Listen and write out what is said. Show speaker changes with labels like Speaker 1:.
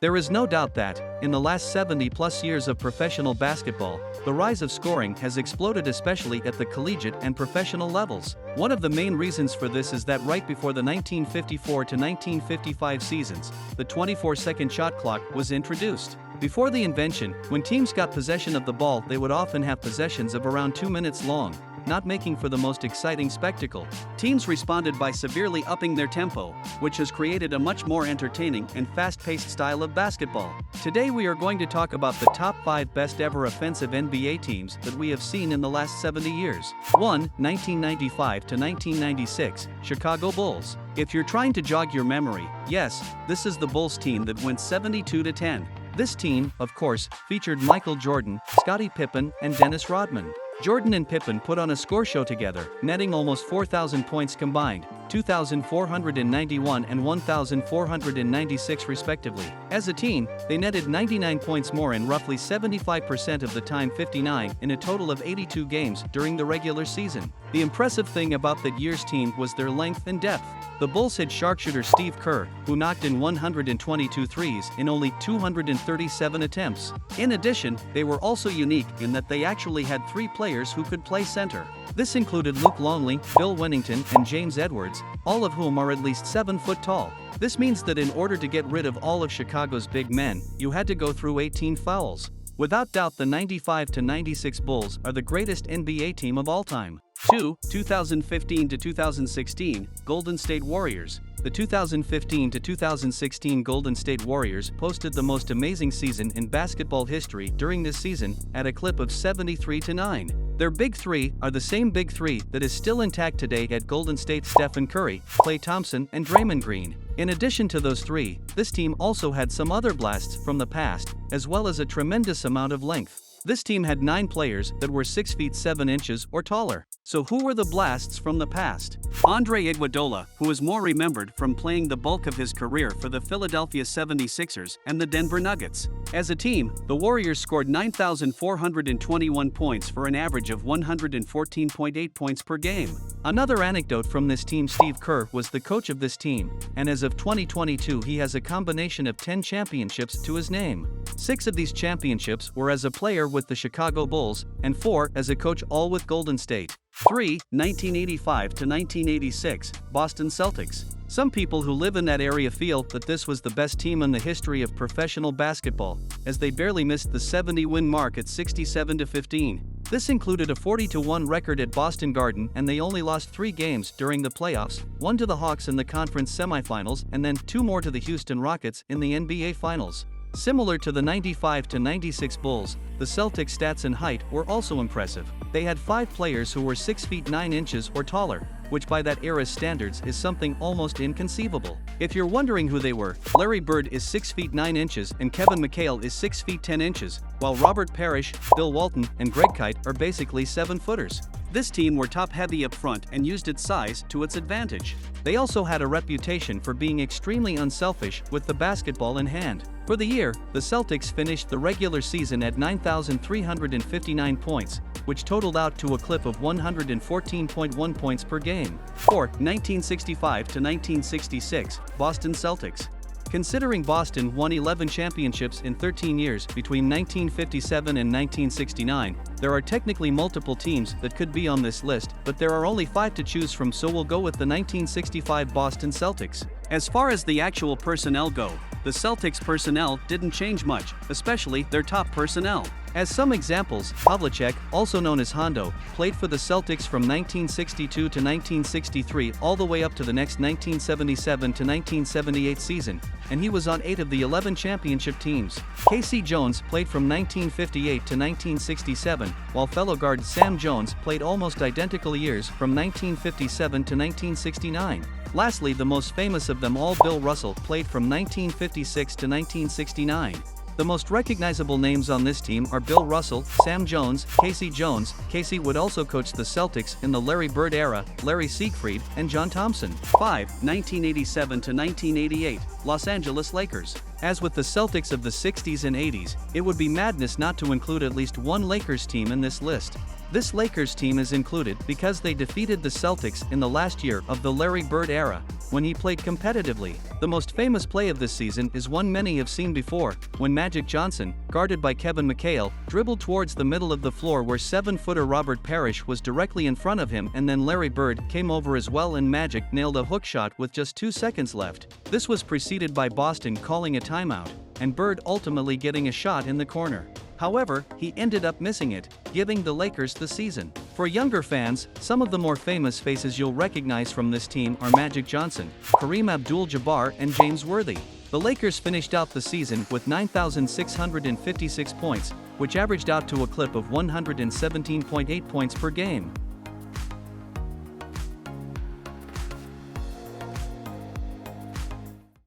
Speaker 1: There is no doubt that, in the last 70-plus years of professional basketball, the rise of scoring has exploded, especially at the collegiate and professional levels. One of the main reasons for this is that right before the 1954 to 1955 seasons, the 24-second shot clock was introduced. Before the invention, when teams got possession of the ball, they would often have possessions of around 2 minutes long, not making for the most exciting spectacle. Teams responded by severely upping their tempo, which has created a much more entertaining and fast-paced style of basketball. Today we are going to talk about the top 5 best ever offensive NBA teams that we have seen in the last 70 years. 1. 1995 to 1996, Chicago Bulls. If you're trying to jog your memory, yes, this is the Bulls team that went 72-10. This team, of course, featured Michael Jordan, Scottie Pippen, and Dennis Rodman. Jordan and Pippen put on a score show together, netting almost 4,000 points combined, 2,491 and 1,496 respectively. As a team, they netted 99 points more in roughly 75% of the time, 59 in a total of 82 games during the regular season. The impressive thing about that year's team was their length and depth. The Bulls had sharpshooter Steve Kerr, who knocked in 122 threes in only 237 attempts. In addition, they were also unique in that they actually had 3 players who could play center. This included Luke Longley, Bill Wennington, and James Edwards, all of whom are at least 7 foot tall. This means that in order to get rid of all of Chicago's big men, you had to go through 18 fouls. Without doubt, the 95 to 96 Bulls are the greatest NBA team of all time. 2. 2015 to 2016, Golden State Warriors. The 2015 to 2016 Golden State Warriors posted the most amazing season in basketball history during this season, at a clip of 73-9. Their big three are the same big three that is still intact today at Golden State: Stephen Curry, Klay Thompson, and Draymond Green. In addition to those three, this team also had some other blasts from the past, as well as a tremendous amount of length. This team had 9 players that were 6 feet 7 inches or taller. So who were the blasts from the past? Andre Iguodala, who is more remembered from playing the bulk of his career for the Philadelphia 76ers and the Denver Nuggets. As a team, the Warriors scored 9,421 points for an average of 114.8 points per game. Another anecdote from this team: Steve Kerr was the coach of this team, and as of 2022 he has a combination of 10 championships to his name. 6 of these championships were as a player with the Chicago Bulls, and 4 as a coach, all with Golden State. 3. 1985 to 1986, Boston Celtics. Some people who live in that area feel that this was the best team in the history of professional basketball, as they barely missed the 70-win mark at 67-15. This included a 40-1 record at Boston Garden, and they only lost 3 games during the playoffs, 1 to the Hawks in the conference semifinals and then 2 more to the Houston Rockets in the NBA Finals. Similar to the 95 to 96 Bulls, the Celtics' stats and height were also impressive. They had 5 players who were 6 feet 9 inches or taller, which by that era's standards is something almost inconceivable. If you're wondering who they were, Larry Bird is 6 feet 9 inches and Kevin McHale is 6 feet 10 inches, while Robert Parrish, Bill Walton, and Greg Kite are basically 7-footers. This team were top-heavy up front and used its size to its advantage. They also had a reputation for being extremely unselfish with the basketball in hand. For the year, the Celtics finished the regular season at 9,359 points, which totaled out to a clip of 114.1 points per game. 4. 1965 to 1966, Boston Celtics. Considering Boston won 11 championships in 13 years between 1957 and 1969, there are technically multiple teams that could be on this list, but there are only 5 to choose from, so we'll go with the 1965 Boston Celtics. As far as the actual personnel go, the Celtics' personnel didn't change much, especially their top personnel. As some examples, Havlicek, also known as Hondo, played for the Celtics from 1962 to 1963 all the way up to the next 1977 to 1978 season, and he was on 8 of the 11 championship teams. K.C. Jones played from 1958 to 1967, while fellow guard Sam Jones played almost identical years from 1957 to 1969. Lastly, the most famous of them all, Bill Russell, played from 1956 to 1969. The most recognizable names on this team are Bill Russell, Sam Jones, K.C. Jones. K.C. would also coach the Celtics in the Larry Bird era, Larry Siegfried, and John Thompson. 5. 1987 to 1988, Los Angeles Lakers. As with the Celtics of the 60s and 80s, it would be madness not to include at least one Lakers team in this list. This Lakers team is included because they defeated the Celtics in the last year of the Larry Bird era, when he played competitively. The most famous play of this season is one many have seen before, when Magic Johnson, guarded by Kevin McHale, dribbled towards the middle of the floor where 7-footer Robert Parrish was directly in front of him, and then Larry Bird came over as well and Magic nailed a hook shot with just 2 seconds left. This was preceded by Boston calling a timeout, and Bird ultimately getting a shot in the corner. However, he ended up missing it, giving the Lakers the season. For younger fans, some of the more famous faces you'll recognize from this team are Magic Johnson, Kareem Abdul-Jabbar, and James Worthy. The Lakers finished out the season with 9,656 points, which averaged out to a clip of 117.8 points per game.